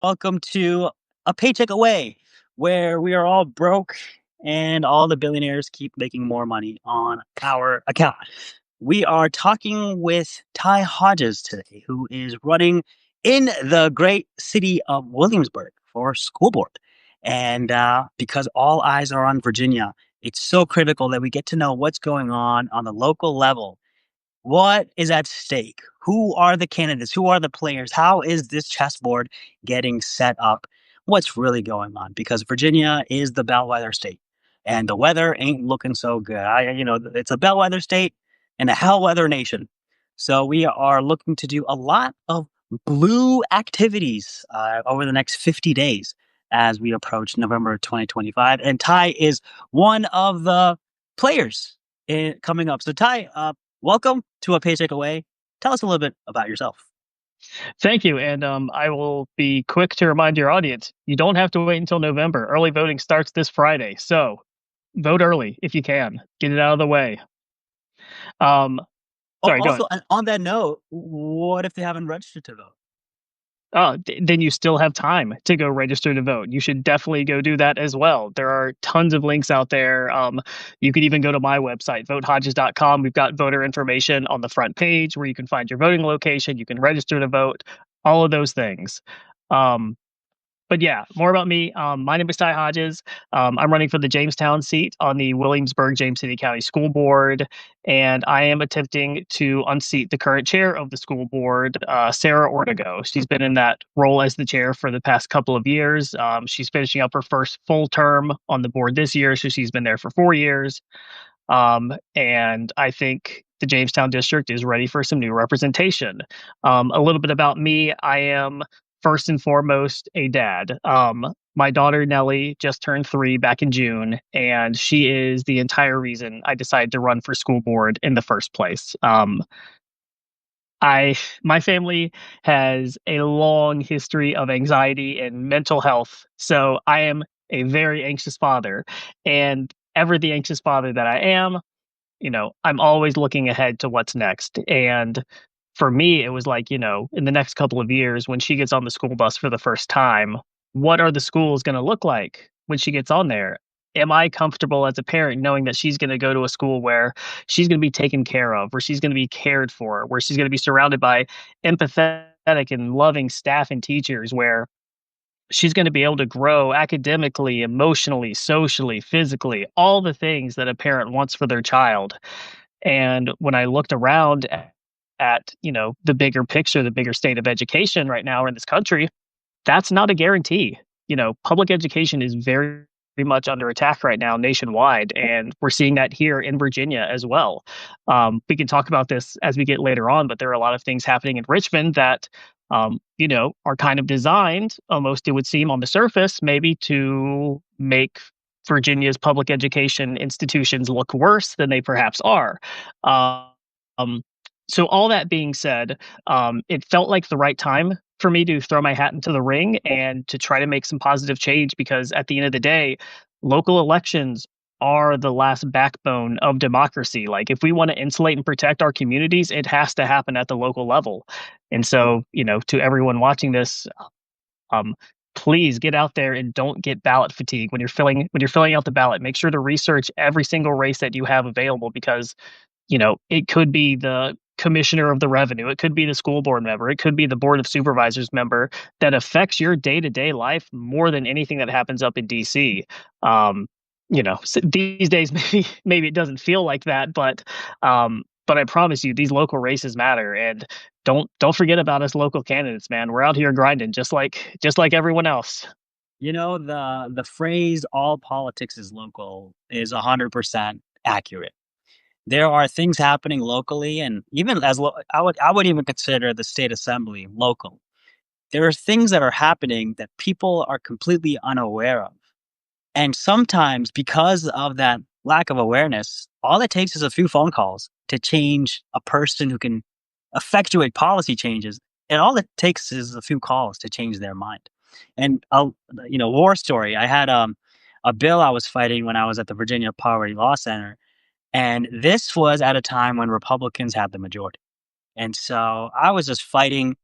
Welcome to A Paycheck Away, where we are all broke and all the billionaires keep making more money on our account. We are talking with Ty Hodges today, who is running in the great city of Williamsburg for school board. And because all eyes are on Virginia, it's so critical that we get to know what's going on the local level. What is at stake? Who are the candidates? Who are the players? How is this chessboard getting set up? What's really going on? Because Virginia is the bellwether state, and the weather ain't looking so good. It's a bellwether state and a hellweather nation. So we are looking to do a lot of blue activities over the next 50 days as we approach November 2025. And Ty is one of the players coming up. So Ty, welcome to A Paycheck Away. Tell us a little bit about yourself. Thank you. And I will be quick to remind your audience you don't have to wait until November. Early voting starts this Friday. So vote early if you can. Get it out of the way. Um, sorry, go ahead. Also, on that note, what if they haven't registered to vote? Then you still have time to go register to vote. You should definitely go do that as well. There are tons of links out there. You could even go to my website, votehodges.com. We've got voter information on the front page where you can find your voting location. You can register to vote, all of those things. Um, But yeah, more about me. My name is Ty Hodges. I'm running for the Jamestown seat on the Williamsburg James City County School Board, and I am attempting to unseat the current chair of the school board, Sarah Ortego. She's been in that role as the chair for the past couple of years. She's finishing up her first full term on the board this year, so she's been there for 4 years. And I think the Jamestown district is ready for some new representation. A little bit about me. I am first and foremost a dad. My daughter Nellie just turned 3 back in June, and she is the entire reason I decided to run for school board in the first place. My family has a long history of anxiety and mental health, so I am a very anxious father, and ever the anxious father that I am, I'm always looking ahead to what's next. And for me, it was like, in the next couple of years, when she gets on the school bus for the first time, what are the schools going to look like when she gets on there? Am I comfortable as a parent knowing that she's going to go to a school where she's going to be taken care of, where she's going to be cared for, where she's going to be surrounded by empathetic and loving staff and teachers, where she's going to be able to grow academically, emotionally, socially, physically, all the things that a parent wants for their child. And when I looked around at the bigger picture, the bigger state of education right now in this country, that's not a guarantee. Public education is very much under attack right now nationwide, and we're seeing that here in Virginia as well. We can talk about this as we get later on, but there are a lot of things happening in Richmond that are kind of designed, almost it would seem on the surface, maybe to make Virginia's public education institutions look worse than they perhaps are. Um, so all that being said, it felt like the right time for me to throw my hat into the ring and to try to make some positive change, because at the end of the day, local elections are the last backbone of democracy. Like, if we want to insulate and protect our communities, it has to happen at the local level. And so, to everyone watching this, um, please get out there and don't get ballot fatigue when you're filling out the ballot. Make sure to research every single race that you have available, because it could be the commissioner of the revenue, it could be the school board member, it could be the board of supervisors member that affects your day-to-day life more than anything that happens up in DC. These days maybe it doesn't feel like that, but I promise you these local races matter, and don't forget about us local candidates, man. We're out here grinding just like everyone else. The phrase "all politics is local" is 100% accurate. There are things happening locally, and even I would even consider the state assembly local. There are things that are happening that people are completely unaware of. And sometimes, because of that lack of awareness, all it takes is a few phone calls to change a person who can effectuate policy changes. And all it takes is a few calls to change their mind. And war story. I had a bill I was fighting when I was at the Virginia Poverty Law Center, and this was at a time when Republicans had the majority. And so I was just fighting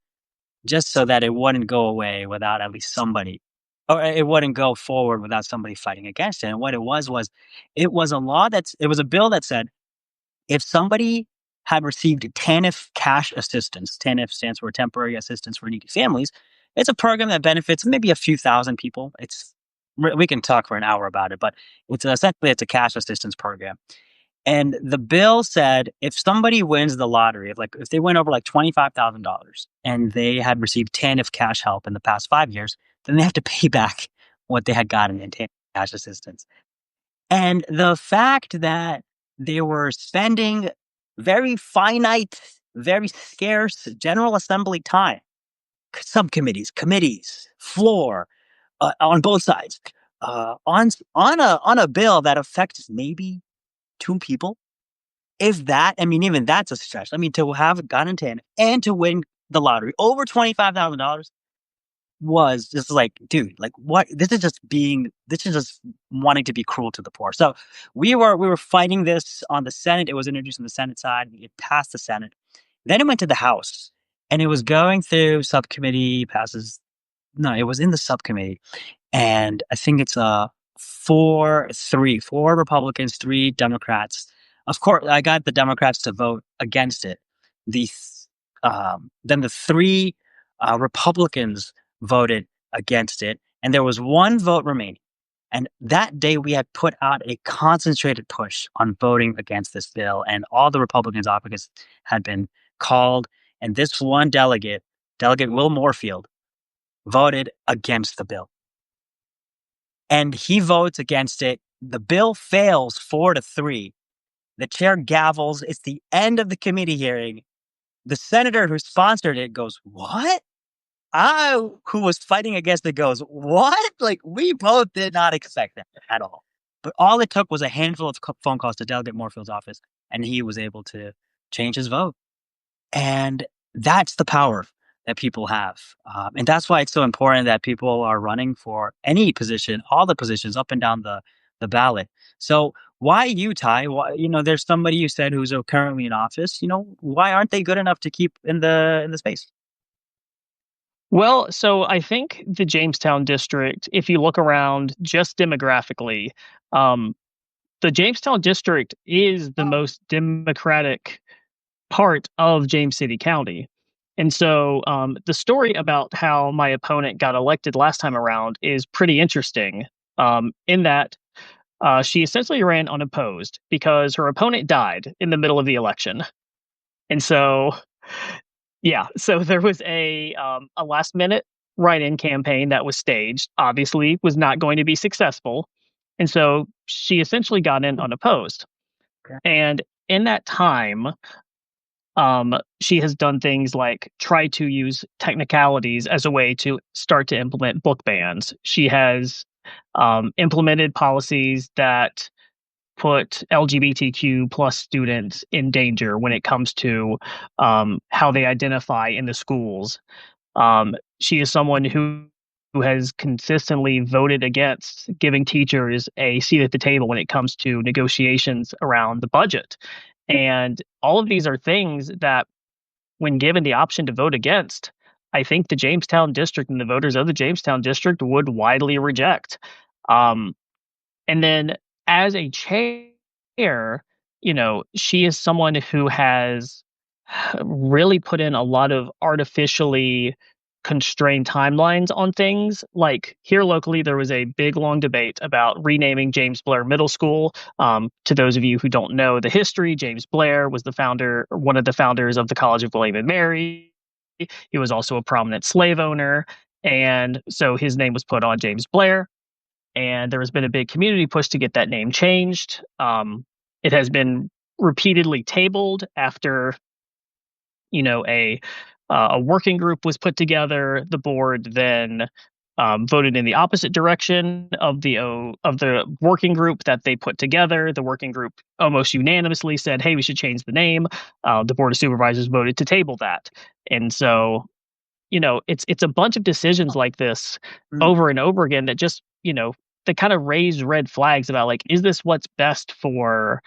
just so that it wouldn't go away without at least somebody, or it wouldn't go forward without somebody fighting against it. And what it was it was a law it was a bill that said if somebody had received TANF cash assistance, TANF stands for Temporary Assistance for Needy Families. It's a program that benefits maybe a few thousand people. We can talk for an hour about it, but it's a cash assistance program. And the bill said if somebody wins the lottery, if they win over like $25,000 and they had received TANF cash help in the past 5 years, then they have to pay back what they had gotten in TANF cash assistance. And the fact that they were spending very finite, very scarce General Assembly time, subcommittees, committees, floor, on both sides, on a bill that affects maybe two people, if that. I mean, even that's a stretch. I mean, to have gotten 10 and to win the lottery over $25,000 was just like, dude, like what? This is just wanting to be cruel to the poor. So we were fighting this on the Senate. It was introduced on the Senate side. It passed the Senate. Then it went to the House, and it was going through subcommittee passes. No, it was in the subcommittee, and I think it's 4 Republicans, 3 Democrats. Of course, I got the Democrats to vote against it. Then the 3 Republicans voted against it, and there was one vote remaining. And that day, we had put out a concentrated push on voting against this bill, and all the Republicans' advocates had been called. And this one Delegate Will Moorfield, voted against the bill. And he votes against it. The bill fails 4-3. The chair gavels. It's the end of the committee hearing. The senator who sponsored it goes, "What?" Who was fighting against it, goes, "What?" Like, we both did not expect that at all. But all it took was a handful of phone calls to Delegate Moorfield's office, and he was able to change his vote. And that's the power that people have. And that's why it's so important that people are running for any position, all the positions up and down the ballot. So why you, Ty? Why, there's somebody you said who's currently in office. Why aren't they good enough to keep in the space? Well, so I think the Jamestown district, if you look around just demographically, um, the Jamestown district is the most democratic part of James City County. And so the story about how my opponent got elected last time around is pretty interesting, in that she essentially ran unopposed because her opponent died in the middle of the election. And so, yeah, so there was a last minute write-in campaign that was staged. Obviously, was not going to be successful, and so she essentially got in unopposed. Okay. And in that time, she has done things like try to use technicalities as a way to start to implement book bans. She has implemented policies that put LGBTQ plus students in danger when it comes to how they identify in the schools. She is someone who has consistently voted against giving teachers a seat at the table when it comes to negotiations around the budget. And all of these are things that, when given the option to vote against, I think the Jamestown district and the voters of the Jamestown district would widely reject. Um, and then as a chair, she is someone who has really put in a lot of artificially constrained timelines on things. Like here locally, there was a big long debate about renaming James Blair Middle School. To those of you who don't know the history, James Blair was one of the founders of the College of William and Mary. He was also a prominent slave owner. And so his name was put on James Blair, and there has been a big community push to get that name changed. It has been repeatedly tabled after a working group was put together. The board then voted in the opposite direction of the working group that they put together. The working group almost unanimously said, "Hey, we should change the name." The board of supervisors voted to table that, and so it's a bunch of decisions like this Mm. over and over again that just that kind of raise red flags about, like, is this what's best for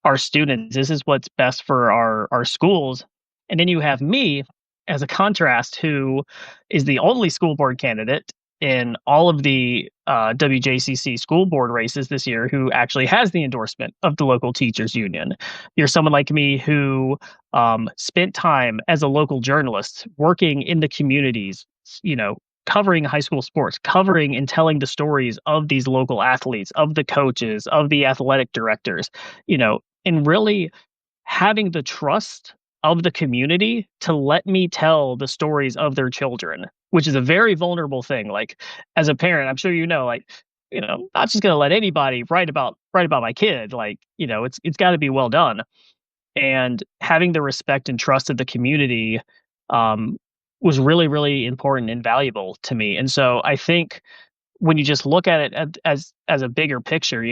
our students? This is what's best for our schools. And then you have me. as a contrast, who is the only school board candidate in all of the WJCC school board races this year who actually has the endorsement of the local teachers union. You're someone like me who spent time as a local journalist working in the communities, you know, covering high school sports, covering and telling the stories of these local athletes, of the coaches, of the athletic directors, and really having the trust of the community to let me tell the stories of their children, which is a very vulnerable thing. Like, as a parent, I'm sure like, not just gonna let anybody write about my kid. Like, it's gotta be well done. And having the respect and trust of the community um, was really, really important and valuable to me. And so I think when you just look at it as a bigger picture,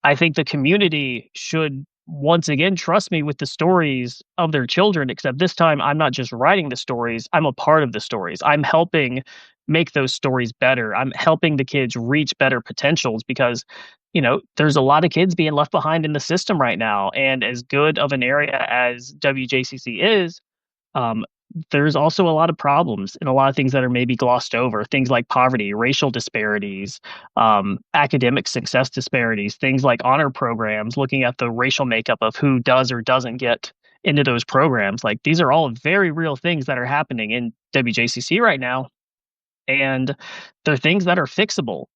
I think the community should once again trust me with the stories of their children, except this time I'm not just writing the stories, I'm a part of the stories. I'm helping make those stories better. I'm helping the kids reach better potentials because, there's a lot of kids being left behind in the system right now. And as good of an area as WJCC is, um, there's also a lot of problems and a lot of things that are maybe glossed over. Things like poverty, racial disparities, academic success disparities, things like honor programs, looking at the racial makeup of who does or doesn't get into those programs. Like, these are all very real things that are happening in WJCC right now. And they're things that are fixable,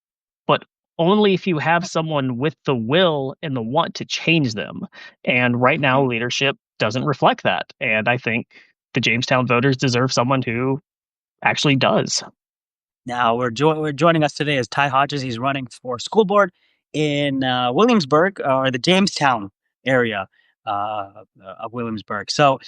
but only if you have someone with the will and the want to change them. And right now, Mhm. leadership doesn't reflect that. And I think the Jamestown voters deserve someone who actually does. Now we're joining us today is Ty Hodges. He's running for school board in Williamsburg or the Jamestown area of Williamsburg. So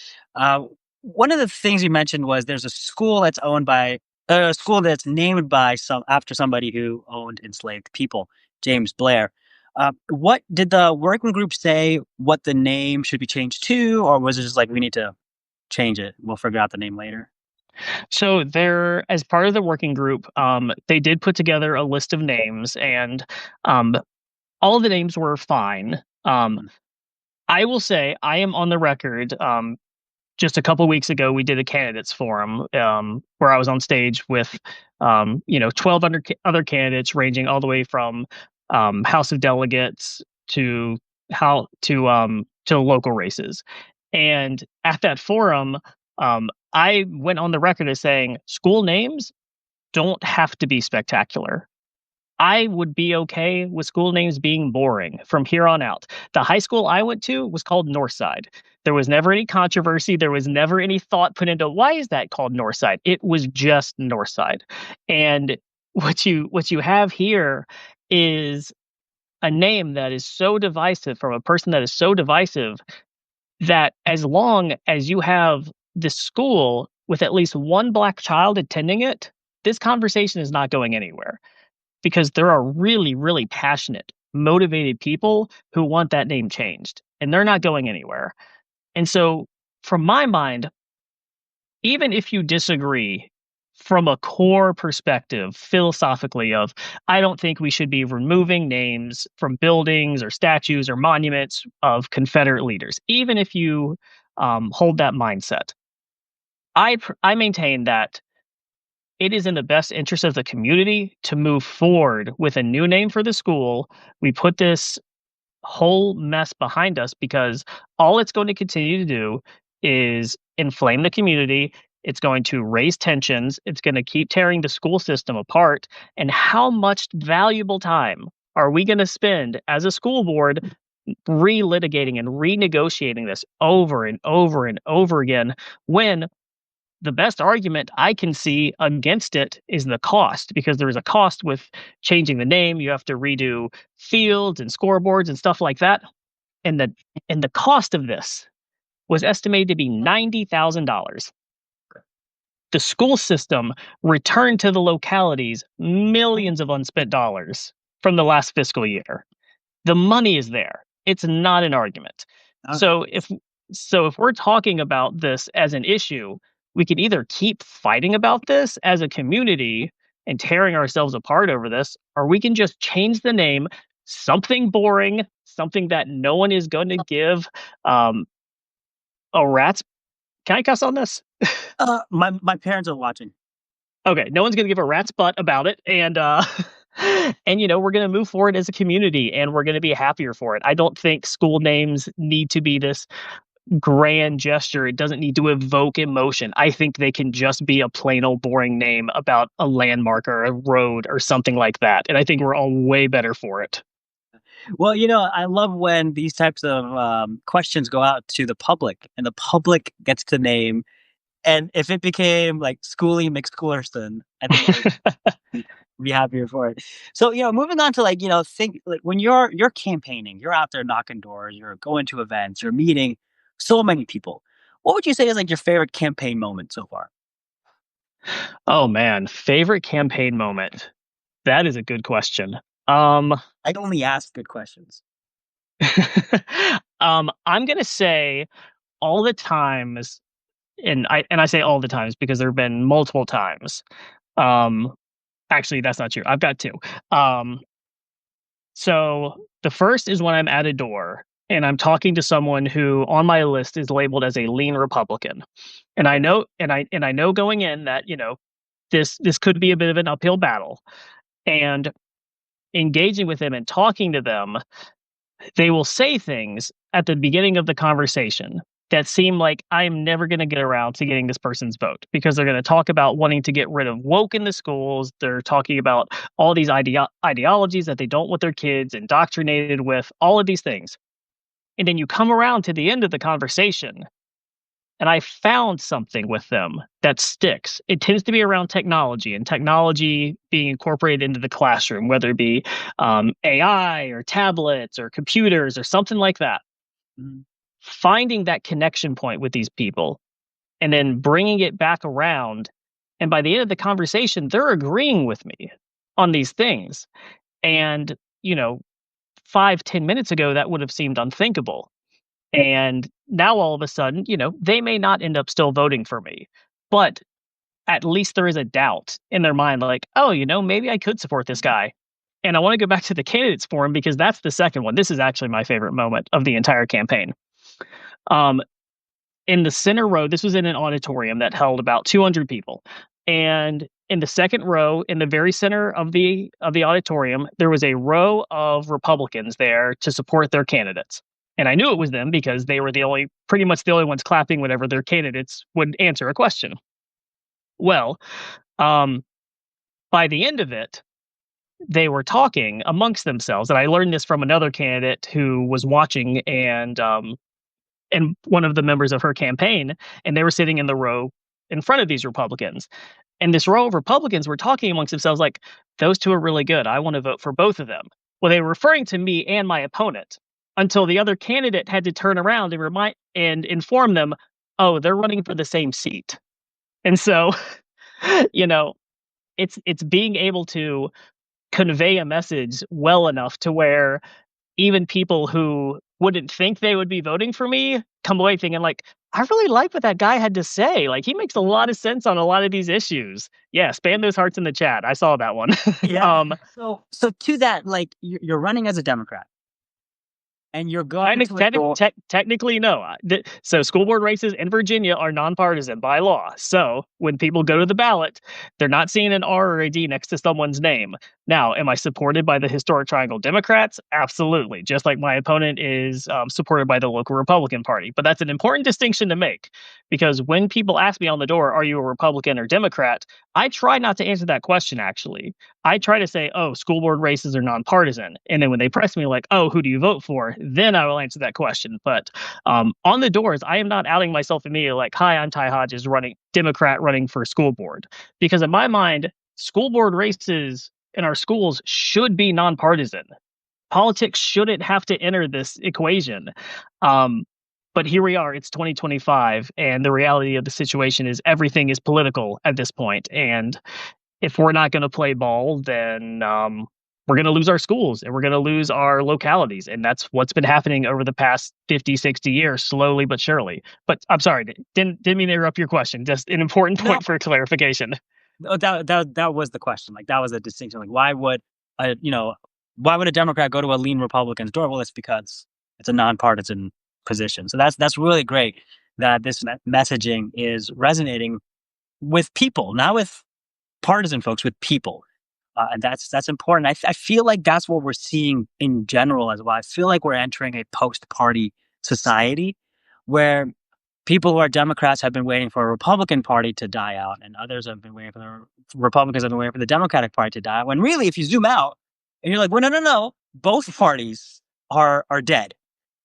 one of the things you mentioned was there's a school that's owned by a school that's named by some after somebody who owned enslaved people, James Blair. What did the working group say? What the name should be changed to, or was it just like we need to change it? We'll figure out the name later. So they're as part of the working group, they did put together a list of names, and um, all of the names were fine. I will say I am on the record. Just a couple weeks ago, we did a candidates forum where I was on stage with 12 other candidates, ranging all the way from House of Delegates to how to local races. And at that forum, I went on the record as saying school names don't have to be spectacular. I would be okay with school names being boring from here on out. The high school I went to was called Northside. There was never any controversy. There was never any thought put into why is that called Northside? It was just Northside. And what you have here is a name that is so divisive from a person that is so divisive that as long as you have this school with at least one black child attending it, this conversation is not going anywhere because there are really, really passionate, motivated people who want that name changed, and they're not going anywhere. And so, from my mind, even if you disagree from a core perspective, philosophically, of I don't think we should be removing names from buildings or statues or monuments of Confederate leaders, even if you hold that mindset, I maintain that it is in the best interest of the community to move forward with a new name for the school. We put this whole mess behind us because all it's going to continue to do is inflame the community. It's going to raise tensions. It's going to keep tearing the school system apart. And how much valuable time are we going to spend as a school board relitigating and renegotiating this over and over and over again when the best argument I can see against it is the cost, because there is a cost with changing the name. You have to redo fields and scoreboards and stuff like that. And the cost of this was estimated to be $90,000. The school system returned to the localities millions of unspent dollars from the last fiscal year. The money is there. It's not an argument. Okay. So if we're talking about this as an issue, we can either keep fighting about this as a community and tearing ourselves apart over this, or we can just change the name, something boring, something that no one is going to give um, a rat's Can I cuss on this? My parents are watching. Okay, no one's gonna give a rat's butt about it, and and we're gonna move forward as a community, and we're gonna be happier for it. I don't think school names need to be this grand gesture. It doesn't need to evoke emotion. I think they can just be a plain old boring name about a landmark or a road or something like that. And I think we're all way better for it. Well, I love when these types of questions go out to the public, and the public gets to name. And if it became like Schoolie McSchoolerston, I think I would be happier for it. So, moving on to like, think like when you're campaigning, you're out there knocking doors, you're going to events, you're meeting so many people. What would you say is like your favorite campaign moment so far? Oh man, favorite campaign moment. That is a good question. Um I only ask good questions. I'm gonna say all the times, and I say all the times because there have been multiple times. Um Actually that's not true. I've got two. Um So the first is when I'm at a door and I'm talking to someone who on my list is labeled as a lean Republican. And I know going in that, this could be a bit of an uphill battle. And engaging with them and talking to them, they will say things at the beginning of the conversation that seem like I'm never going to get around to getting this person's vote because they're going to talk about wanting to get rid of woke in the schools. They're talking about all these ideologies that they don't want their kids indoctrinated with, all of these things. And then you come around to the end of the conversation, and I found something with them that sticks. It tends to be around technology and technology being incorporated into the classroom, whether it be AI or tablets or computers or something like that. Mhm. Finding that connection point with these people and then bringing it back around. And by the end of the conversation, they're agreeing with me on these things. And, 5, 10 minutes ago, that would have seemed unthinkable. And now all of a sudden, they may not end up still voting for me, but at least there is a doubt in their mind, like, oh, maybe I could support this guy. And I want to go back to the candidates forum because that's the second one. This is actually my favorite moment of the entire campaign. Um, in the center row, this was in an auditorium that held about 200 people. And in the second row, in the very center of the auditorium, there was a row of Republicans there to support their candidates. And I knew it was them because they were pretty much the only ones clapping whenever their candidates would answer a question. Well, um, by the end of it, they were talking amongst themselves, and I learned this from another candidate who was watching, and one of the members of her campaign, and they were sitting in the row in front of these Republicans. And this row of Republicans were talking amongst themselves like, those two are really good. I want to vote for both of them. Well, they were referring to me and my opponent until the other candidate had to turn around and remind and inform them, oh, they're running for the same seat. And so, you know, it's being able to convey a message well enough to where even people who wouldn't think they would be voting for me come away thinking like, "I really like what that guy had to say, like, he makes a lot of sense on a lot of these issues." Yeah, spam those hearts in the chat, I saw that one. Yeah. Um, So to that, like you're running as a Democrat, and you're going Technic to a technic door. tech technically, no. So school board races in Virginia are nonpartisan by law. So when people go to the ballot, they're not seeing an R or a D next to someone's name. Now, am I supported by the historic Triangle Democrats? Absolutely. Just like my opponent is supported by the local Republican Party. But that's an important distinction to make because when people ask me on the door, "Are you a Republican or Democrat?" I try not to answer that question. Actually, I try to say, "Oh, school board races are nonpartisan," and then when they press me like, "Oh, who do you vote for?" Then I will answer that question. But on the doors, I am not outing myself immediately like, "Hi, I'm Ty Hodges, running Democrat, running for school board," because in my mind, school board races in our schools should be nonpartisan. Politics shouldn't have to enter this equation. Um, but here we are. It's 2025, and the reality of the situation is everything is political at this point. And if we're not going to play ball, then we're going to lose our schools and we're going to lose our localities. And that's what's been happening over the past 50, 60 years, slowly but surely. But I'm sorry, didn't mean to interrupt your question. Just an important No, point for clarification. that was the question. Like that was a distinction. Like a you know why would a Democrat go to a lean Republican's door? Well, it's because it's a nonpartisan position. So that's really great. that this messaging is resonating with people, not with partisan folks, with people. And that's important. I feel like that's what we're seeing in general as well. I feel like we're entering a post-party society where people who are Democrats have been waiting for a Republican Party to die out, and others have been waiting for the Republicans have been waiting for the Democratic Party to die out. When really, if you zoom out and you're like, well, no, no, no, both parties are dead.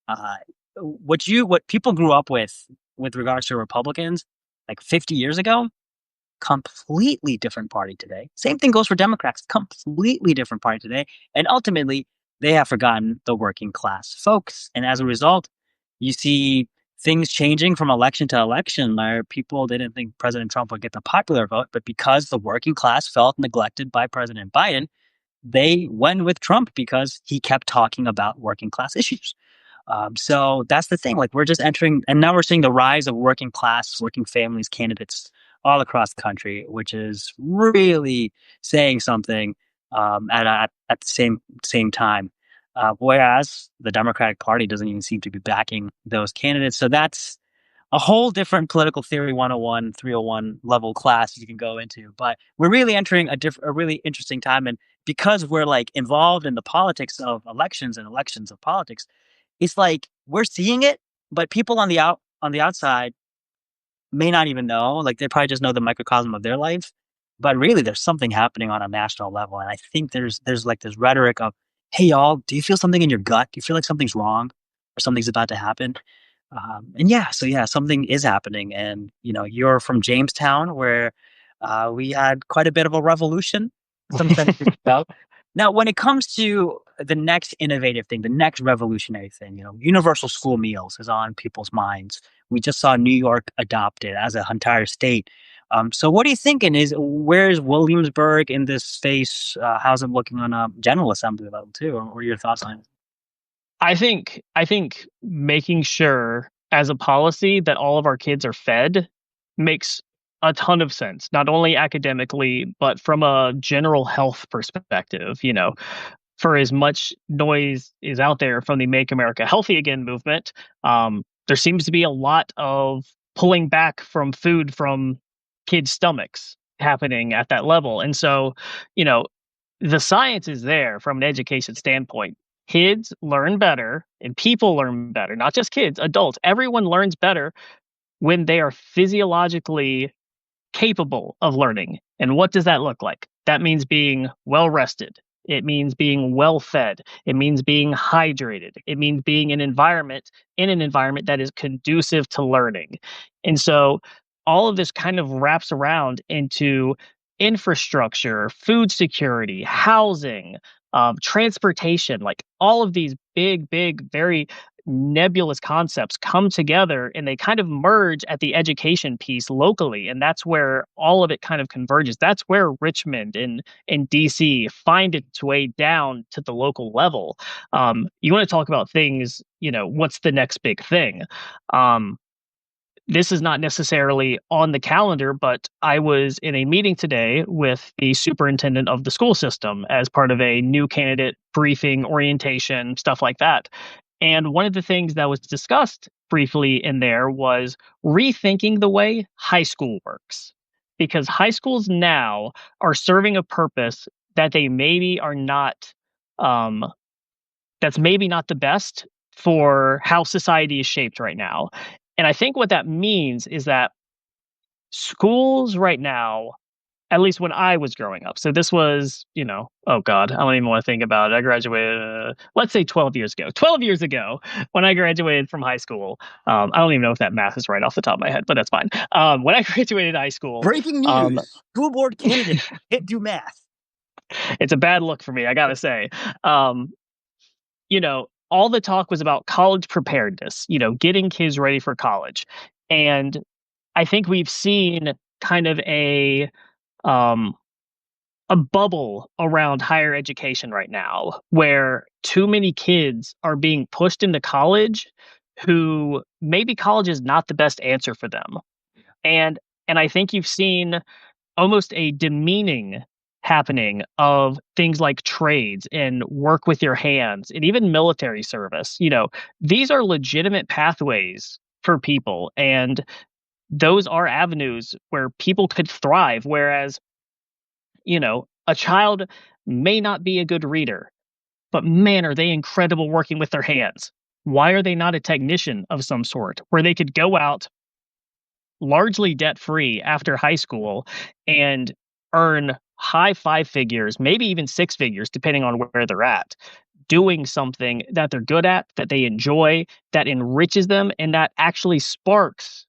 Uh, what people grew up with regards to Republicans like 50 years ago, completely different party today. Same thing goes for Democrats, completely different party today. And ultimately, they have forgotten the working class folks. And as a result, you see things changing from election to election where people didn't think President Trump would get the popular vote, but because the working class felt neglected by President Biden, they went with Trump because he kept talking about working class issues. So that's the thing. Like we're just entering, and now we're seeing the rise of working class, working families candidates all across the country, which is really saying something at the same time. Whereas the Democratic Party doesn't even seem to be backing those candidates. So that's a whole different political theory 101, 301 level class you can go into. But we're really entering a really interesting time. And because we're like involved in the politics of elections and elections of politics, it's like we're seeing it, but people on the outside may not even know. Like they probably just know the microcosm of their life, but really there's something happening on a national level. And I think there's like this rhetoric of, "Hey y'all, do you feel something in your gut? Do you feel like something's wrong or something's about to happen?" And yeah, so yeah, something is happening. And you know, you're from Jamestown, where we had quite a bit of a revolution some centuries ago. Now, when it comes to the next innovative thing, the next revolutionary thing, you know, universal school meals is on people's minds. We just saw New York adopt it as an entire state. So, what are you thinking? Where's Williamsburg in this space? How's it looking on a General Assembly level too? Or what are your thoughts on it? I think making sure as a policy that all of our kids are fed makes a ton of sense, not only academically, but from a general health perspective. For as much noise is out there from the Make America Healthy Again movement, there seems to be a lot of pulling back from food from kids' stomachs happening at that level. And so, you know, the science is there from an education standpoint. Kids learn better and people learn better, not just kids, adults. Everyone learns better when they are physiologically capable of learning. And what does that look like? That means being well rested. It means being well fed. It means being hydrated. It means being in an environment that is conducive to learning. And so all of this kind of wraps around into infrastructure, food security, housing, transportation, like all of these big, big, very nebulous concepts come together and they kind of merge at the education piece locally, and that's where all of it kind of converges. That's where Richmond and DC find its way down to the local level. You want to talk about things, what's the next big thing? This is not necessarily on the calendar, but I was in a meeting today with the superintendent of the school system as part of a new candidate briefing, orientation, stuff like that. And one of the things that was discussed briefly in there was rethinking the way high school works. Because high schools now are serving a purpose that they maybe are not, um, that's maybe not the best for how society is shaped right now. And I think what that means is that schools right now, at least when I was growing up, so this was, oh God, I don't even want to think about it. I graduated, let's say 12 years ago. 12 years ago, when I graduated from high school, I don't even know if that math is right off the top of my head, but that's fine. When I graduated high school, Breaking um, news: school board candidate can't do math. it's a bad look for me, I gotta say. Um, all the talk was about college preparedness, getting kids ready for college. And I think we've seen kind of um, a bubble around higher education right now where too many kids are being pushed into college who maybe college is not the best answer for them. And I think you've seen almost a demeaning happening of things like trades and work with your hands and even military service. These are legitimate pathways for people. And those are avenues where people could thrive. Whereas, a child may not be a good reader, but man, are they incredible working with their hands. Why are they not a technician of some sort where they could go out largely debt free after high school and earn high five figures, maybe even six figures, depending on where they're at, doing something that they're good at, that they enjoy, that enriches them, and that actually sparks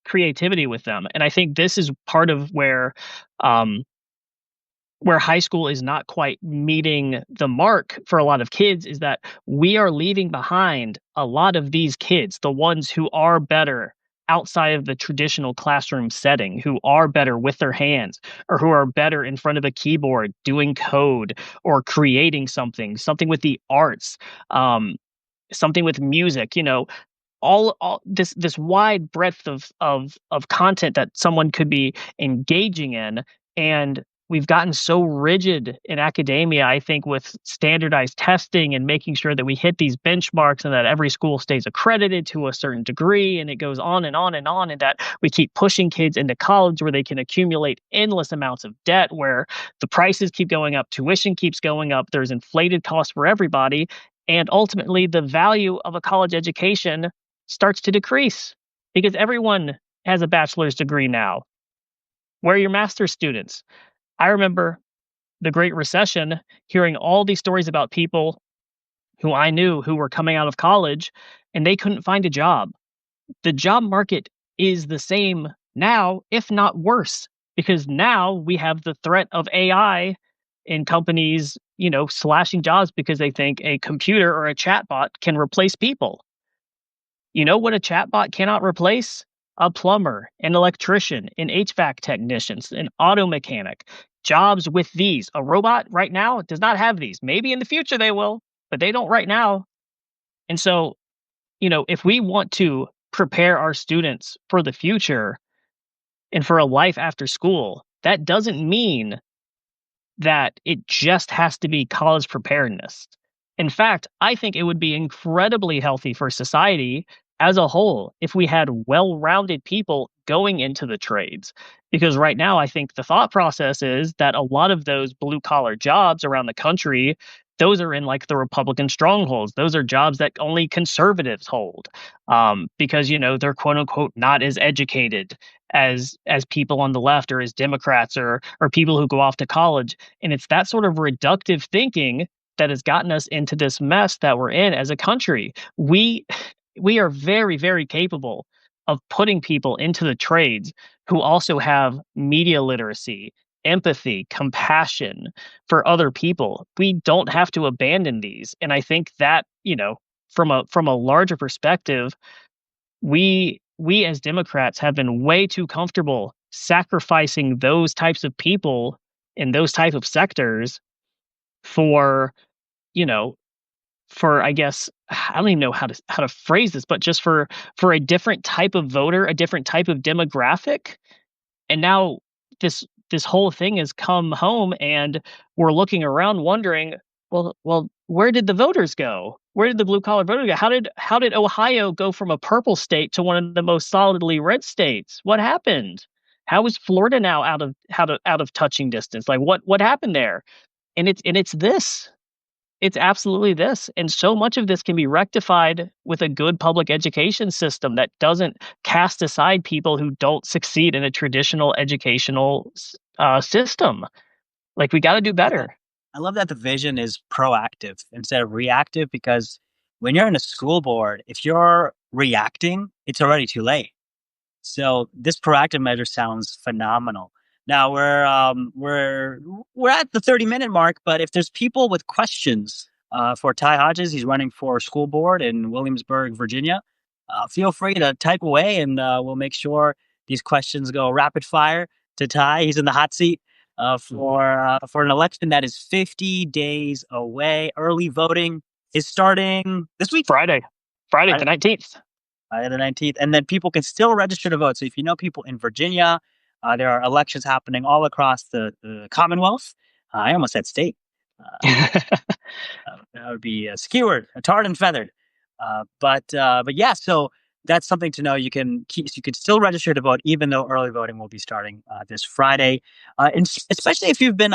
creativity with them. And I think this is part of um, where high school is not quite meeting the mark for a lot of kids is that we are leaving behind a lot of these kids, the ones who are better outside of the traditional classroom setting, who are better with their hands or who are better in front of a keyboard doing code or creating something with the arts, um, something with music, all this wide breadth of content that someone could be engaging in. And we've gotten so rigid in academia, I think, with standardized testing and making sure that we hit these benchmarks and that every school stays accredited to a certain degree, and it goes on and on and on, and that we keep pushing kids into college where they can accumulate endless amounts of debt, where the prices keep going up, tuition keeps going up, there's inflated costs for everybody, and ultimately the value of a college education starts to decrease because everyone has a bachelor's degree now. Where are your master's students? I remember the Great Recession, hearing all these stories about people who I knew who were coming out of college and they couldn't find a job. The job market is the same now, if not worse, because now we have the threat of AI in companies, slashing jobs because they think a computer or a chatbot can replace people. You know what a chatbot cannot replace? A plumber, an electrician, an HVAC technicians, an auto mechanic. Jobs with these. A robot right now does not have these. Maybe in the future they will, but they don't right now. And so, if we want to prepare our students for the future and for a life after school, that doesn't mean that it just has to be college preparedness. In fact, I think it would be incredibly healthy for society as a whole if we had well rounded people going into the trades. Because right now, I think the thought process is that a lot of those blue collar jobs around the country, those are in like the Republican strongholds. Those are jobs that only conservatives hold, because they're quote unquote not as educated as people on the left or as Democrats or people who go off to college. And it's that sort of reductive thinking that has gotten us into this mess that we're in as a country. We are very, very capable of putting people into the trades who also have media literacy, empathy, compassion for other people. We don't have to abandon these. And I think that, from a larger perspective, we as Democrats have been way too comfortable sacrificing those types of people in those type of sectors for, you know, for I guess I don't even know how to phrase this, but just for a different type of voter, a different type of demographic. And now this whole thing has come home and we're looking around wondering, well, where did the voters go? Where did the blue collar voter go? How did Ohio go from a purple state to one of the most solidly red states? What happened? How is Florida now out of touching distance? Like what happened there? And it's this. It's absolutely this. And so much of this can be rectified with a good public education system that doesn't cast aside people who don't succeed in a traditional educational system. Like, we got to do love that. better. I love that the vision is proactive instead of reactive because when you're in a school board, if you're reacting, it's already too late. So this proactive measure sounds phenomenal. Now we're at the 30-minute mark, but if there's people with questions for Ty Hodges, he's running for school board in Williamsburg, Virginia. Feel free to type away, and we'll make sure these questions go rapid fire to Ty. He's in the hot seat for an election that is 50 days away. Early voting is starting this week. Friday the 19th. Friday the 19th. And then people can still register to vote. So if you know people in Virginia, there are elections happening all across the Commonwealth. I almost said state. That would be skewered, tarred and feathered. But yeah, so that's something to know. You can keep, you can still register to vote, even though early voting will be starting this Friday. And especially if you've been,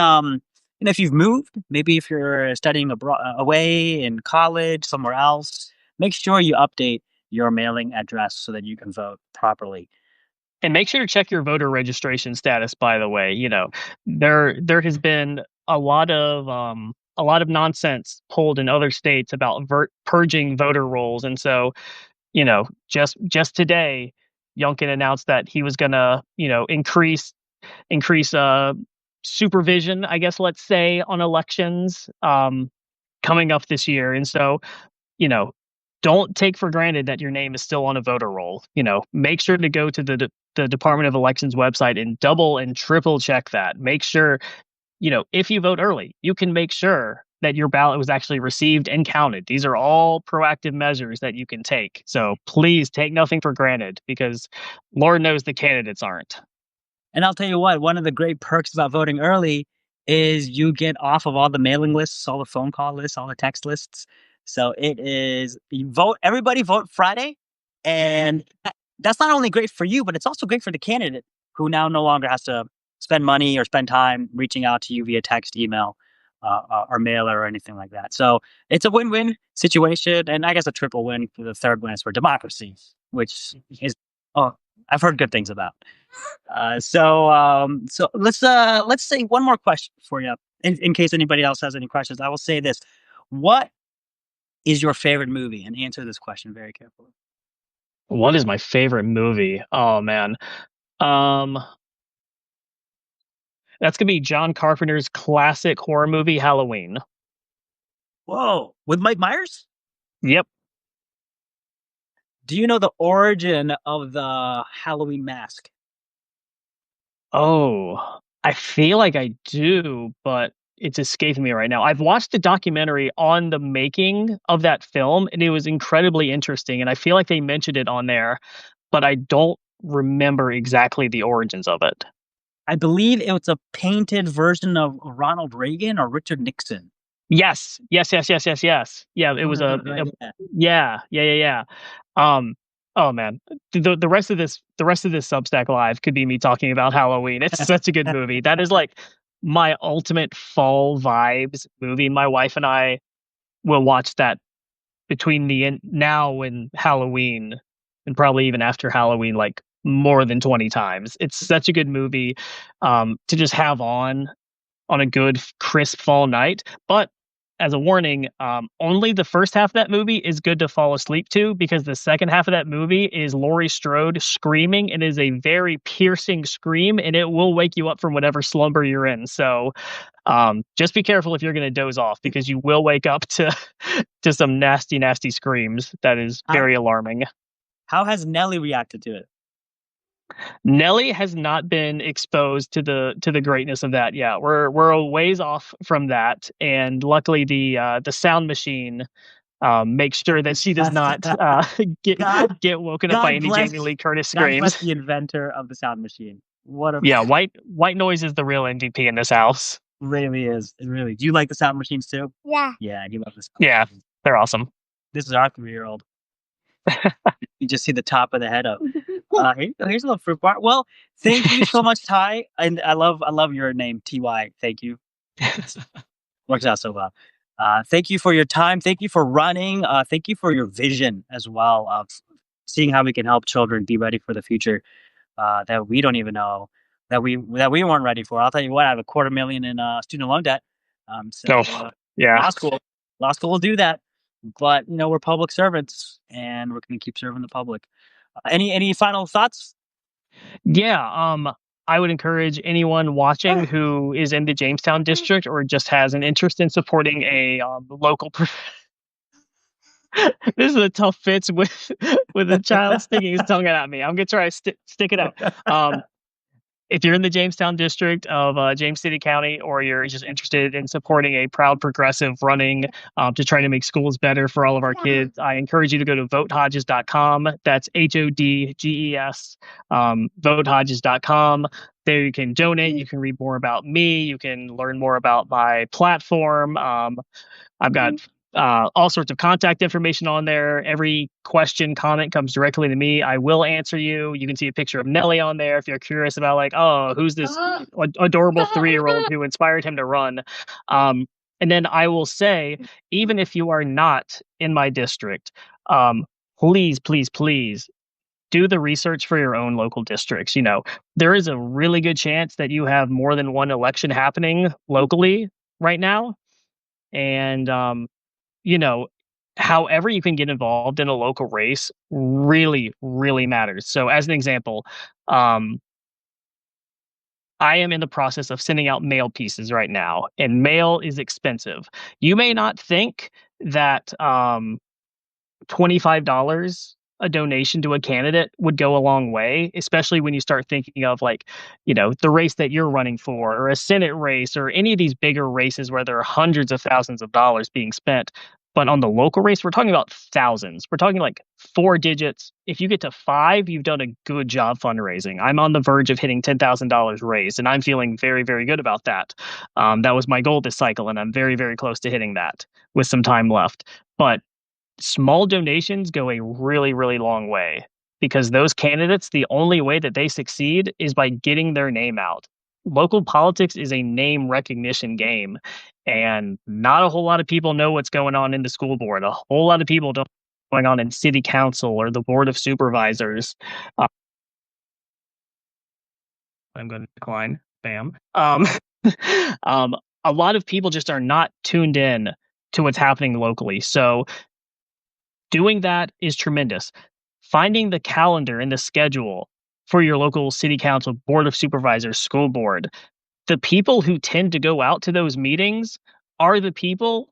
if you've moved, maybe if you're studying abroad, away in college, somewhere else, make sure you update your mailing address so that you can vote properly. And make sure to check your voter registration status, by the way. There has been a lot of nonsense pulled in other states about purging voter rolls. And so, just today, Youngkin announced that he was gonna, increase supervision, I guess, let's say, on elections coming up this year. And so, you know, don't take for granted that your name is still on a voter roll. Make sure to go to the Department of Elections website and double and triple check that. Make sure, if you vote early, you can make sure that your ballot was actually received and counted. These are all proactive measures that you can take. So please take nothing for granted, because Lord knows the candidates aren't. And I'll tell you what, one of the great perks about voting early is you get off of all the mailing lists, all the phone call lists, all the text lists. So it is, you vote, everybody vote Friday. And that's not only great for you, but it's also great for the candidate who now no longer has to spend money or spend time reaching out to you via text, email, or mailer or anything like that. So it's a win-win situation. And I guess a triple win for the third win is for democracy, which is, oh, I've heard good things about. So let's say one more question for you, in case anybody else has any questions. I will say this: what is your favorite movie? And answer this question very carefully. What is my favorite movie? Oh man. Um that's gonna be John Carpenter's classic horror movie, Halloween. Whoa, with Mike Myers? Yep. Do you know the origin of the Halloween mask? Oh, I feel like I do, but it's escaping me right now. I've watched a documentary on the making of that film, and it was incredibly interesting. And I feel like they mentioned it on there, but I don't remember exactly the origins of it. I believe it was a painted version of Ronald Reagan or Richard Nixon. Yes, yes, yes, yes, yes, yes. Yeah, it was Right, yeah. yeah, yeah, yeah, yeah. Um, oh man, the rest of this Substack live could be me talking about Halloween. It's such a good movie. That is like my ultimate fall vibes movie. My wife and I will watch that between now and Halloween, and probably even after Halloween, like more than 20 times. It's such a good movie to just have on a good crisp fall night. But as a warning, only the first half of that movie is good to fall asleep to, because the second half of that movie is Laurie Strode screaming. It is a very piercing scream, and it will wake you up from whatever slumber you're in. So just be careful if you're going to doze off, because you will wake up to to some nasty, nasty screams. That is How, very alarming. how has Nelly reacted to it? Nelly has not been exposed to the greatness of that yet. We're a ways off from that, and luckily the sound machine makes sure that she does not get God, get woken up by God any bless, Jamie Lee Curtis God bless screams. the inventor of the sound machine. What a Yeah, white noise is the real MVP in this house. really is. It really. Do you like the sound machines too? Yeah. Yeah, you love the sound Yeah, machines. they're awesome. This is our 3-year-old. You just see the top of the head up. Here's a little fruit bar. Well, thank you so much, Ty. And I love your name, TY. Thank you. Works out so well. Thank you for your time. Thank you for running. Thank you for your vision as well of seeing how we can help children be ready for the future that we don't even know that we weren't ready for. I'll tell you what, I have $250,000 in student loan debt. So Oh, yeah. law school, law school will do that. But we're public servants, and we're going to keep serving the public. Any final thoughts? Yeah, I would encourage anyone watching who is in the Jamestown district or just has an interest in supporting a local. This is a tough fits with a child sticking his tongue out at me. I'm gonna try to stick it out. If you're in the Jamestown district of James City County, or you're just interested in supporting a proud progressive running to try to make schools better for all of our kids, I encourage you to go to votehodges.com. That's HODGES, votehodges.com. There you can donate. You can read more about me. You can learn more about my platform. I've got all sorts of contact information on there. Every question, comment comes directly to me. I will answer you. You can see a picture of Nelly on there if you're curious about, like, oh, who's this adorable 3-year-old who inspired him to run. Um, and then I will say, even if you are not in my district, um, please, please, please do the research for your own local districts. There is a really good chance that you have more than one election happening locally right now. And you know, however you can get involved in a local race really, really matters. So, as an example, um, I am in the process of sending out mail pieces right now, and mail is expensive. You may not think that $25 a donation to a candidate would go a long way, especially when you start thinking of, like, the race that you're running for, or a Senate race, or any of these bigger races where there are hundreds of thousands of dollars being spent. But on the local race, we're talking about thousands. We're talking like four digits. If you get to five, you've done a good job fundraising. I'm on the verge of hitting $10,000 raised, and I'm feeling very, very good about that. That was my goal this cycle, and I'm very, very close to hitting that with some time left. But small donations go a really, really long way, because those candidates, the only way that they succeed is by getting their name out. Local politics is a name recognition game, and not a whole lot of people know what's going on in the school board. A whole lot of people don't know what's going on in city council or the board of supervisors. Uh, I'm going to decline. Bam. Um, a lot of people just are not tuned in to what's happening locally. So doing that is tremendous. Finding the calendar and the schedule for your local city council, board of supervisors, school board. The people who tend to go out to those meetings are the people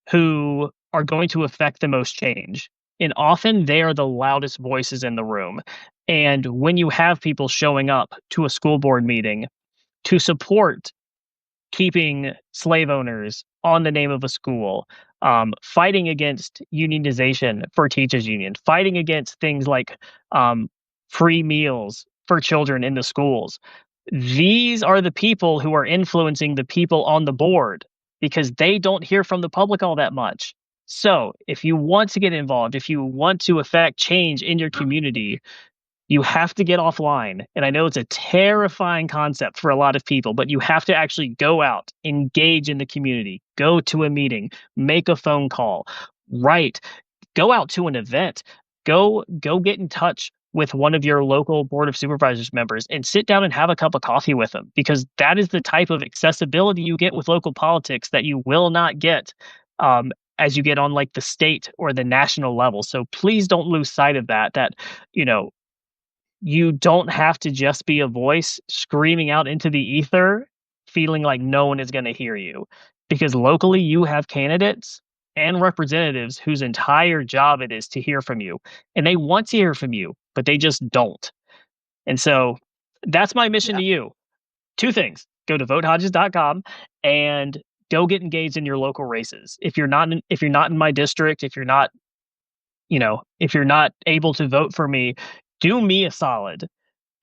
who are going to affect the most change. And often they are the loudest voices in the room. And when you have people showing up to a school board meeting to support keeping slave owners on the name of a school, fighting against unionization for teachers union, fighting against things like free meals for children in the schools. These are the people who are influencing the people on the board, because they don't hear from the public all that much. So, if you want to get involved, if you want to affect change in your community, you have to get offline. And I know it's a terrifying concept for a lot of people, but you have to actually go out, engage in the community, go to a meeting, make a phone call, write, go out to an event, go get in touch with one of your local board of supervisors members and sit down and have a cup of coffee with them, because that is the type of accessibility you get with local politics that you will not get as you get on, like, the state or the national level. So please don't lose sight of that you know you don't have to just be a voice screaming out into the ether, feeling like no one is going to hear you. Because locally, you have candidates and representatives whose entire job it is to hear from you. And they want to hear from you, but they just don't. And so that's my mission Yeah. to you. Two things: go to votehodges.com and go get engaged in your local races. If you're not in my district, if you're not able to vote for me, do me a solid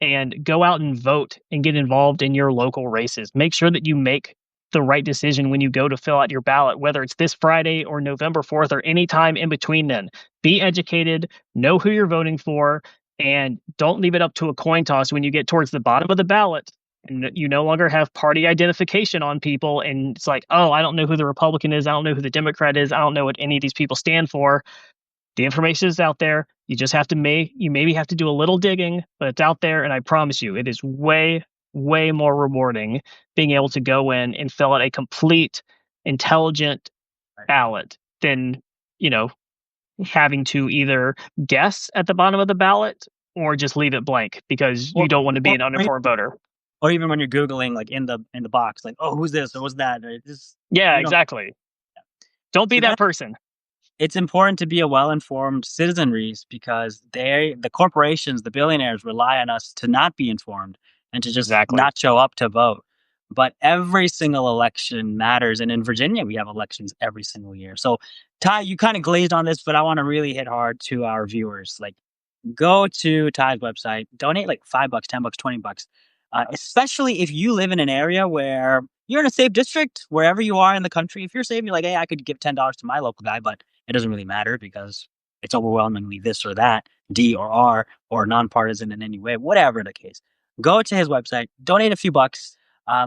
and go out and vote and get involved in your local races. Make sure that you make the right decision when you go to fill out your ballot, whether it's this Friday or November 4th or any time in between then. Be educated, know who you're voting for, and don't leave it up to a coin toss when you get towards the bottom of the ballot and you no longer have party identification on people. And it's like, oh, I don't know who the Republican is. I don't know who the Democrat is. I don't know what any of these people stand for. The information is out there. You just have to you maybe have to do a little digging, but it's out there, and I promise you, it is way, way more rewarding being able to go in and fill out a complete, intelligent Right. ballot than, you know, having to either guess at the bottom of the ballot or just leave it blank because you Or, don't want to be or, an or uninformed voter. or even when you're googling, like, in the box, like, oh, who's this or who's that? Or just Yeah, you know. exactly. Don't be So that that person. it's important to be a well-informed citizenry, because the corporations, the billionaires, rely on us to not be informed and to just Exactly. not show up to vote. But every single election matters, and in Virginia, we have elections every single year. So, Ty, you kind of glazed on this, but I want to really hit hard to our viewers. Like, go to Ty's website, donate like $5, $10, $20. especially if you live in an area where you're in a safe district, wherever you are in the country. If you're safe, you're like, hey, I could give $10 to my local guy, but it doesn't really matter because it's overwhelmingly this or that, D or R, or nonpartisan in any way, whatever the case. Go to his website, donate a few bucks.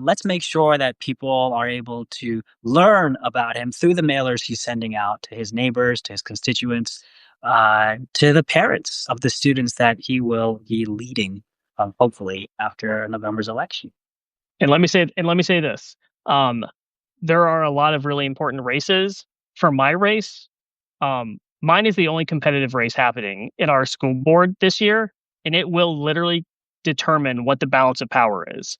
Let's make sure that people are able to learn about him through the mailers he's sending out to his neighbors, to his constituents, to the parents of the students that he will be leading, hopefully after November's election. And let me say this. Um, there are a lot of really important races. For my race, mine is the only competitive race happening in our school board this year, and it will literally determine what the balance of power is.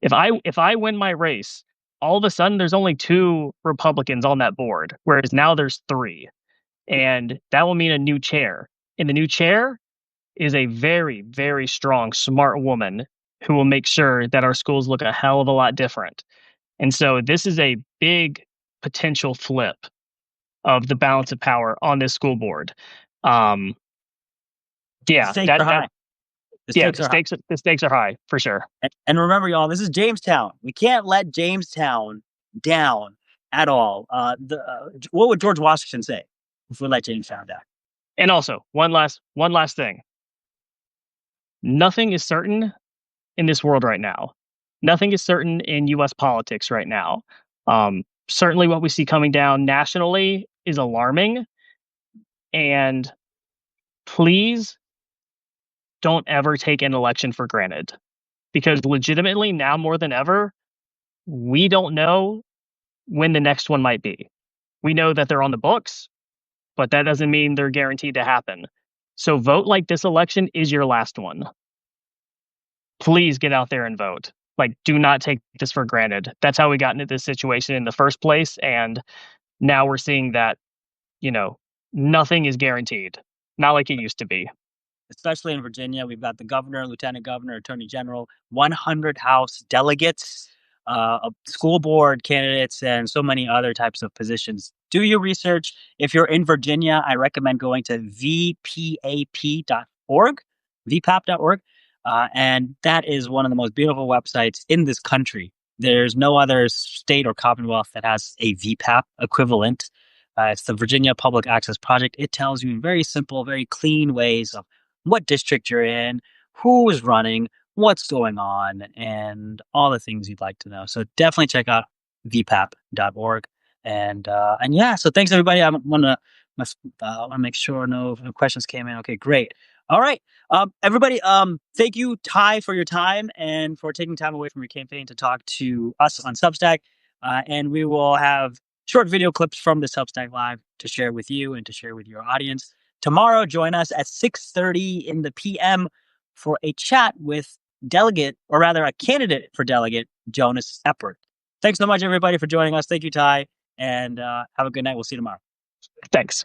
If I win my race, all of a sudden there's only 2 Republicans on that board, whereas now there's 3. And that will mean a new chair. And the new chair is a very, very strong, smart woman who will make sure that our schools look a hell of a lot different. And so this is a big potential flip of the balance of power on this school board. Um, The yeah, stakes that are that high. The yeah, stakes are high. the stakes are high for sure. And remember, y'all, this is Jamestown. We can't let Jamestown down at all. What would George Washington say if we let Jamestown down? And also, one last thing. Nothing is certain in this world right now. Nothing is certain in US politics right now. Certainly what we see coming down nationally is alarming, and please don't ever take an election for granted, because legitimately now more than ever, we don't know when the next one might be. We know that they're on the books, but that doesn't mean they're guaranteed to happen. So vote like this election is your last one. Please get out there and vote. Like, do not take this for granted. That's how we got into this situation in the first place. And now we're seeing that, you know, nothing is guaranteed, not like it used to be. Especially in Virginia, we've got the governor, lieutenant governor, attorney general, 100 House delegates, school board candidates, and so many other types of positions. Do your research. If you're in Virginia, I recommend going to vpap.org, vpap.org. And that is one of the most beautiful websites in this country. There's no other state or commonwealth that has a VPAP equivalent. It's the Virginia Public Access Project. It tells you in very simple, very clean ways of what district you're in, who is running, what's going on, and all the things you'd like to know. So definitely check out vpap.org. And yeah, so thanks everybody. I want to make sure no questions came in. Okay, great. All right, everybody. Thank you, Ty, for your time and for taking time away from your campaign to talk to us on Substack. And we will have short video clips from the Substack Live to share with you and to share with your audience. Tomorrow, join us at 6:30 in the PM for a chat with delegate, or rather a candidate for delegate, Jonas Eppert. Thanks so much, everybody, for joining us. Thank you, Ty, and have a good night. We'll see you tomorrow. Thanks.